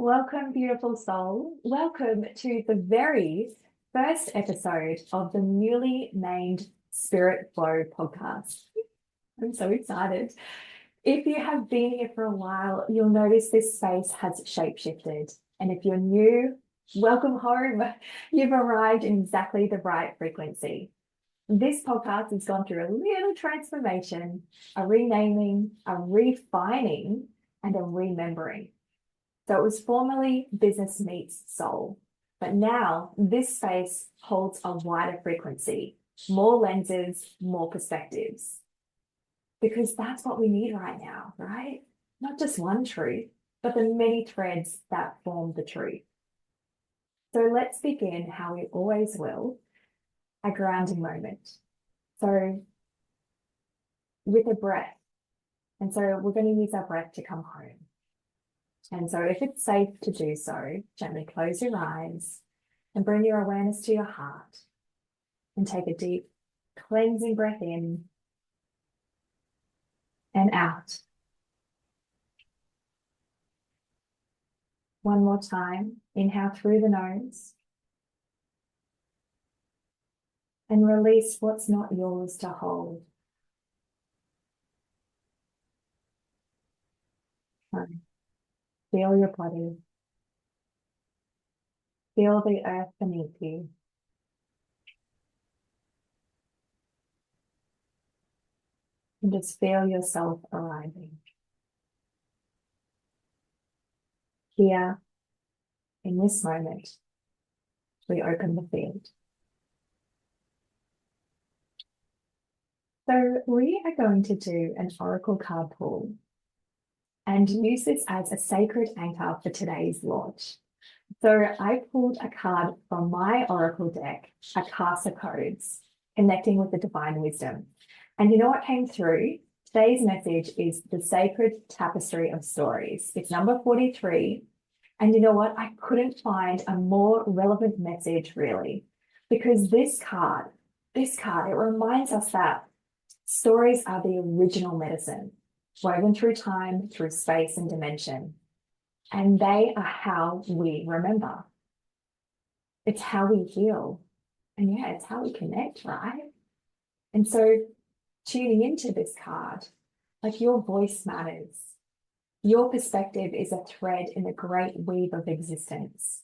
Welcome, beautiful soul. Welcome to the very first episode of the newly named Spirit Flow podcast. I'm so excited. If you have been here for a while, you'll notice this space has shapeshifted. And if you're new, welcome home. You've arrived in exactly the right frequency. This podcast has gone through a little transformation, a renaming, a refining, and a remembering. So it was formerly Business Meets Soul, but now this space holds a wider frequency, more lenses, more perspectives. Because that's what we need right now, right? Not just one truth, but the many threads that form the truth. So let's begin how we always will, a grounding moment. So with a breath. And so we're going to use our breath to come home. And so if it's safe to do so, gently close your eyes and bring your awareness to your heart and take a deep cleansing breath in and out. One more time, inhale through the nose and release what's not yours to hold. Feel your body. Feel the earth beneath you. And just feel yourself arriving. Here, in this moment, we open the field. So we are going to do an oracle card pull and use this as a sacred anchor for today's launch. So I pulled a card from my oracle deck, Akasa Codes, connecting with the divine wisdom. And you know what came through? Today's message is the sacred tapestry of stories. It's number 43. And you know what? I couldn't find a more relevant message really, because this card, it reminds us that stories are the original medicine, woven through time, through space and dimension. And they are how we remember. It's how we heal. And yeah, it's how we connect, right? And so tuning into this card, like your voice matters. Your perspective is a thread in the great weave of existence.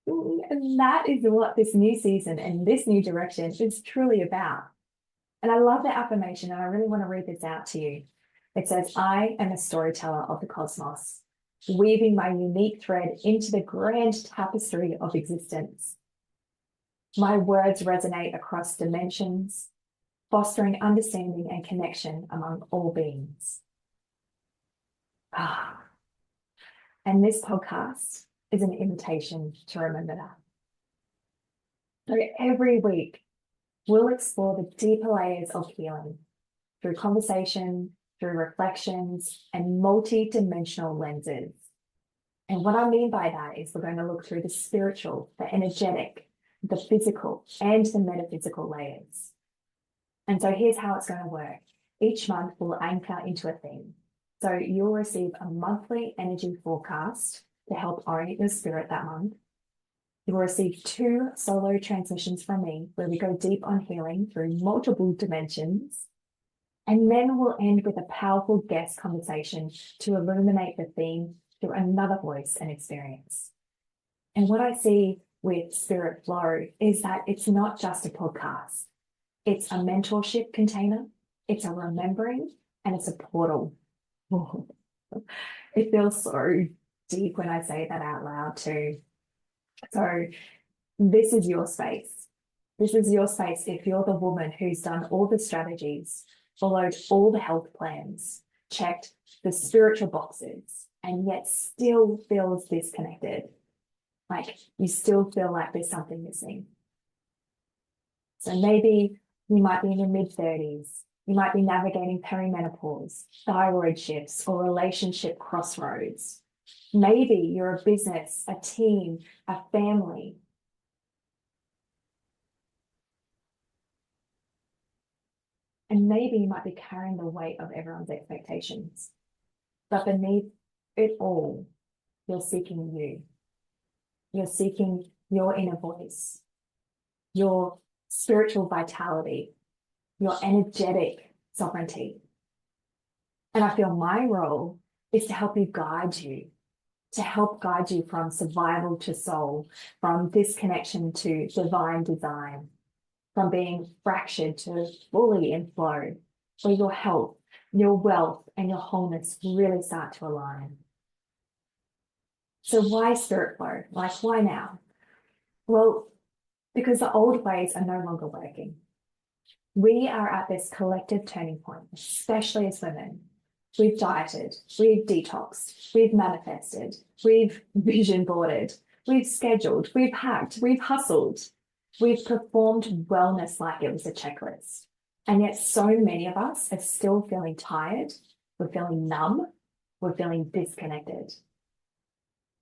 And that is what this new season and this new direction is truly about. And I love the affirmation, and I really want to read this out to you. It says, I am a storyteller of the cosmos, weaving my unique thread into the grand tapestry of existence. My words resonate across dimensions, fostering understanding and connection among all beings. And this podcast is an invitation to remember that. So every week, we'll explore the deeper layers of healing through conversation, through reflections, and multi-dimensional lenses. And what I mean by that is we're going to look through the spiritual, the energetic, the physical, and the metaphysical layers. And so here's how it's going to work. Each month we'll anchor into a theme. So you'll receive a monthly energy forecast to help orient your spirit that month. You will receive 2 solo transmissions from me where we go deep on healing through multiple dimensions. And then we'll end with a powerful guest conversation to illuminate the theme through another voice and experience. And what I see with Spirit Flow is that it's not just a podcast. It's a mentorship container, it's a remembering, and it's a portal. It feels so deep when I say that out loud too. So this is your space. This is your space if you're the woman who's done all the strategies, followed all the health plans, checked the spiritual boxes, and yet still feels disconnected. Like you still feel like there's something missing. So maybe you might be in your mid-30s. You might be navigating perimenopause, thyroid shifts, or relationship crossroads. Maybe you're a business, a team, a family. And maybe you might be carrying the weight of everyone's expectations. But beneath it all, you're seeking you. You're seeking your inner voice, your spiritual vitality, your energetic sovereignty. And I feel my role is to help guide you from survival to soul, from disconnection to divine design, from being fractured to fully in flow, where your health, your wealth, and your wholeness really start to align. So why spirit flow? Like, why now? Well, because the old ways are no longer working. We are at this collective turning point, especially as women. We've dieted, we've detoxed, we've manifested, we've vision boarded, we've scheduled, we've hacked, we've hustled, we've performed wellness like it was a checklist. And yet so many of us are still feeling tired, we're feeling numb, we're feeling disconnected.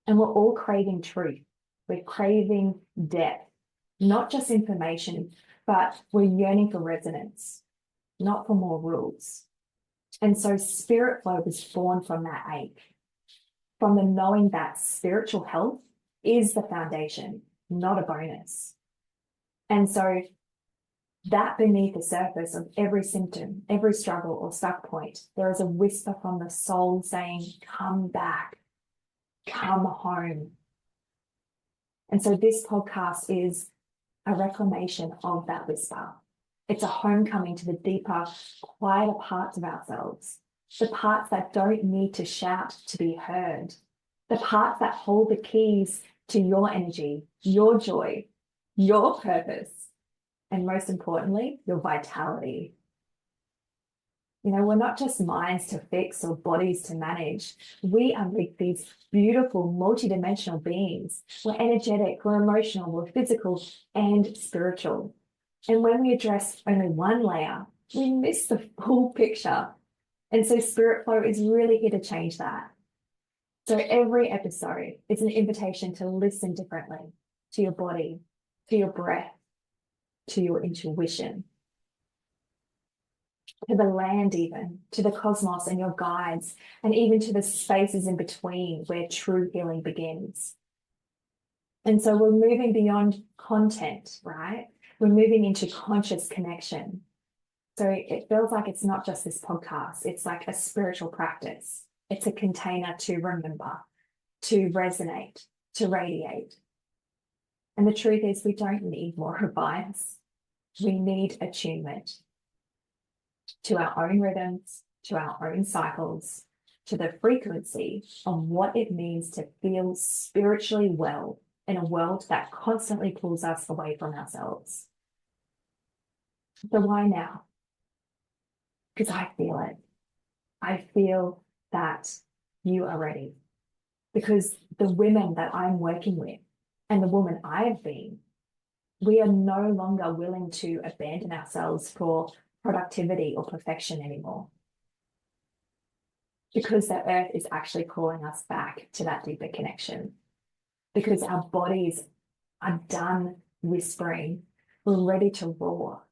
And we're all craving truth. We're craving depth, not just information, but we're yearning for resonance, not for more rules. And so spirit flow was born from that ache, from the knowing that spiritual health is the foundation, not a bonus. And so that beneath the surface of every symptom, every struggle or stuck point, there is a whisper from the soul saying, come back, come home. And so this podcast is a reclamation of that whisper. It's a homecoming to the deeper, quieter parts of ourselves, the parts that don't need to shout to be heard, the parts that hold the keys to your energy, your joy, your purpose, and most importantly, your vitality. You know, we're not just minds to fix or bodies to manage. We are like these beautiful, multidimensional beings. We're energetic, we're emotional, we're physical and spiritual. And when we address only one layer, we miss the full picture. And so spirit flow is really here to change that. So every episode is an invitation to listen differently to your body, to your breath, to your intuition, to the land even, to the cosmos and your guides, and even to the spaces in between where true healing begins. And so we're moving beyond content, right? We're moving into conscious connection. So it feels like it's not just this podcast, it's like a spiritual practice. It's a container to remember, to resonate, to radiate. And the truth is, we don't need more advice. We need attunement to our own rhythms, to our own cycles, to the frequency of what it means to feel spiritually well in a world that constantly pulls us away from ourselves. So why now? Because I feel it. I feel that you are ready. Because the women that I'm working with and the woman I have been, we are no longer willing to abandon ourselves for productivity or perfection anymore. Because the earth is actually calling us back to that deeper connection. Because our bodies are done whispering, we're ready to roar.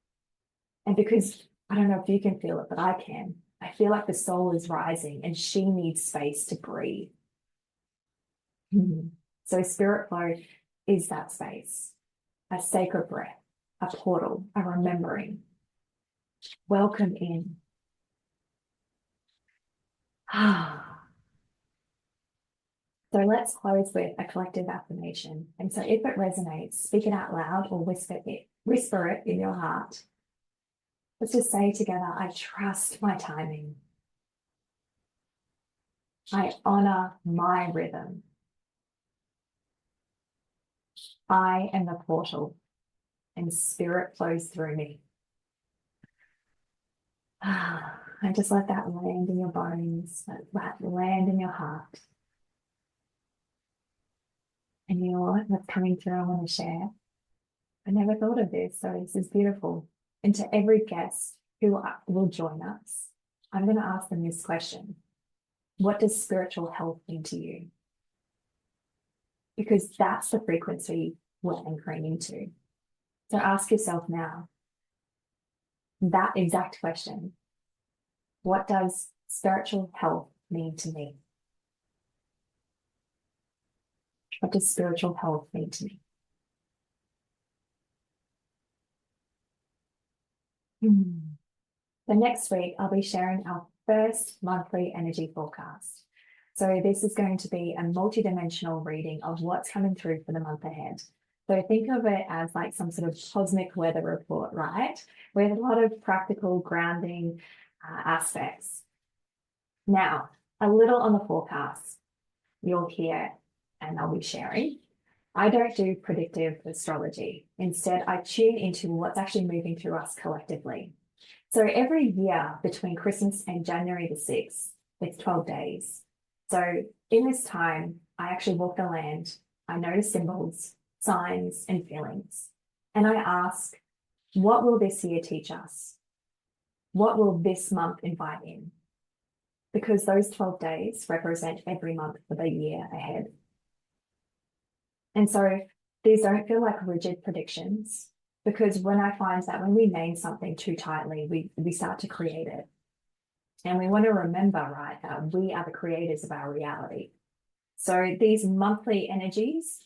And because I don't know if you can feel it, but I can. I feel like the soul is rising and she needs space to breathe. So spirit flow is that space, a sacred breath, a portal, a remembering. Welcome in. So let's close with a collective affirmation. And so if it resonates, speak it out loud or whisper it in your heart. Let's just say together, I trust my timing. I honor my rhythm. I am the portal and spirit flows through me. And just let that land in your bones, let that land in your heart. And you know what's coming through, I want to share. I never thought of this, so this is beautiful. And to every guest who will join us, I'm going to ask them this question. What does spiritual health mean to you? Because that's the frequency we're anchoring into. So ask yourself now that exact question. What does spiritual health mean to me? What does spiritual health mean to me? So next week, I'll be sharing our first monthly energy forecast. So this is going to be a multidimensional reading of what's coming through for the month ahead. So think of it as like some sort of cosmic weather report, right? With a lot of practical grounding aspects. Now, a little on the forecast you'll hear and I'll be sharing. I don't do predictive astrology. Instead, I tune into what's actually moving through us collectively. So every year between Christmas and January the 6th, it's 12 days. So in this time, I actually walk the land. I notice symbols, signs, and feelings. And I ask, what will this year teach us? What will this month invite in? Because those 12 days represent every month for the year ahead. And so these don't feel like rigid predictions, because when I find that when we name something too tightly, we start to create it. And we want to remember, right, that we are the creators of our reality. So these monthly energies,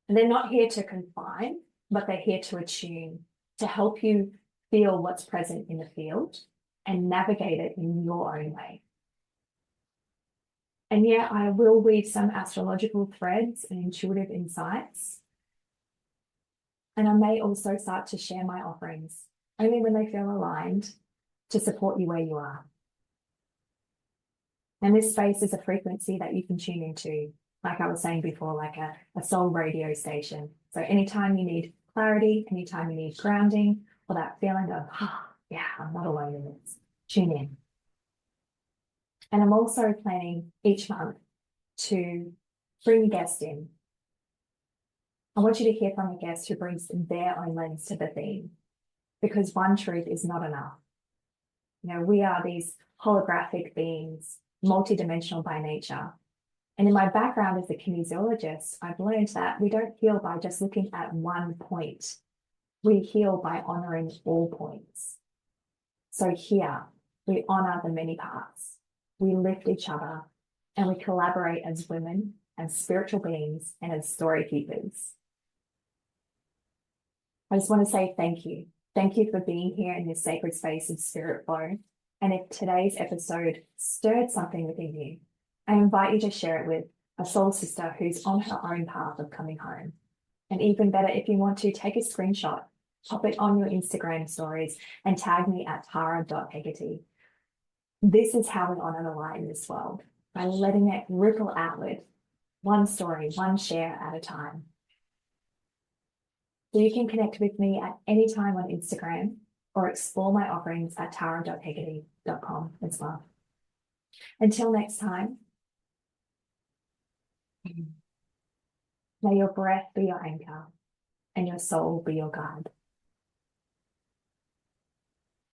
they're not here to confine, but they're here to attune, to help you feel what's present in the field and navigate it in your own way. And yeah, I will weave some astrological threads and intuitive insights. And I may also start to share my offerings, only when they feel aligned, to support you where you are. And this space is a frequency that you can tune into, like I was saying before, like a soul radio station. So anytime you need clarity, anytime you need grounding, or that feeling of, yeah, I'm not alone in this, tune in. And I'm also planning each month to bring a guest in. I want you to hear from a guest who brings their own lens to the theme, because one truth is not enough. You know, we are these holographic beings, multidimensional by nature. And in my background as a kinesiologist, I've learned that we don't heal by just looking at one point. We heal by honoring all points. So here, we honor the many parts. We lift each other and we collaborate as women, as spiritual beings, and as story keepers. I just want to say thank you. Thank you for being here in this sacred space of spirit flow. And if today's episode stirred something within you, I invite you to share it with a soul sister who's on her own path of coming home. And even better, if you want to, take a screenshot, pop it on your Instagram stories, and tag me at tara.heggerty. This is how we honor the light in this world, by letting it ripple outward, one story, one share at a time. So you can connect with me at any time on Instagram or explore my offerings at tara.heggerty.com as well. Until next time, may your breath be your anchor and your soul be your guide.